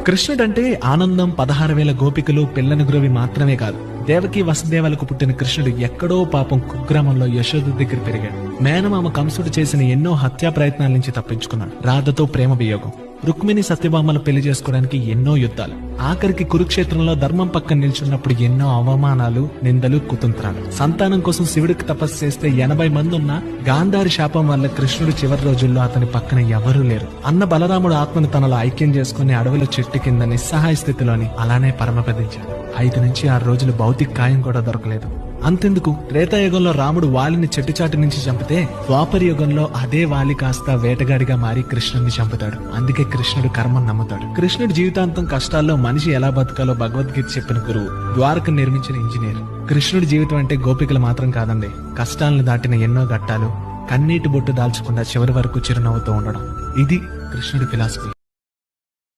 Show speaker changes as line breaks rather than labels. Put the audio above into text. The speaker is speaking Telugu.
కృష్ణుడంటే ఆనందం, 16,000 గోపికలు, పిల్లని గురవి మాత్రమే కాదు. దేవకి వసుదేవులకు పుట్టిన కృష్ణుడు ఎక్కడో పాపం కుగ్రామంలో యశోద దగ్గర పెరిగాడు. మేనమామ కంసుడు చేసిన ఎన్నో హత్యా ప్రయత్నాల నుంచి తప్పించుకున్నాడు. రాధతో ప్రేమ వియోగం, రుక్మిణి సత్యభామలు పెళ్లి చేసుకోవడానికి ఎన్నో యుద్ధాలు, ఆఖరికి కురుక్షేత్రంలో ధర్మం పక్కన నిల్చున్నప్పుడు ఎన్నో అవమానాలు, నిందలు, కుతంత్రాలు. సంతానం కోసం శివుడికి తపస్సు చేస్తే 80 మంది ఉన్నా గాంధారి శాపం వల్ల కృష్ణుడు చివరి రోజుల్లో అతని పక్కన ఎవరూ లేరు. అన్న బలరాముడు ఆత్మను తనలో ఐక్యం చేసుకుని అడవిలో చెట్టు కింద నిస్సహాయ స్థితిలోని అలానే పరమపదించాడు. 5 నుంచి 6 రోజులు భౌతిక కాయం కూడా దొరకలేదు. అంతెందుకు, త్రేతాయుగంలో రాముడు వాలిని చెట్టుచాటు నుంచి చంపితే ద్వాపర యుగంలో అదే వాలి కాస్త వేటగాడిగా మారి కృష్ణుడిని చంపుతాడు. అందుకే కృష్ణుడు కర్మను నమ్ముతాడు. కృష్ణుడు జీవితాంతం కష్టాల్లో మనిషి ఎలా బతకాలో భగవద్గీత చెప్పిన గురువు, ద్వారకను నిర్మించిన ఇంజనీర్. కృష్ణుడి జీవితం అంటే గోపికలు మాత్రం కాదండి, కష్టాలను దాటిన ఎన్నో ఘట్టాలు, కన్నీటి బొట్టు దాల్చకుండా చివరి వరకు చిరునవ్వుతూ ఉండడం. ఇది కృష్ణుడి ఫిలాసఫీ.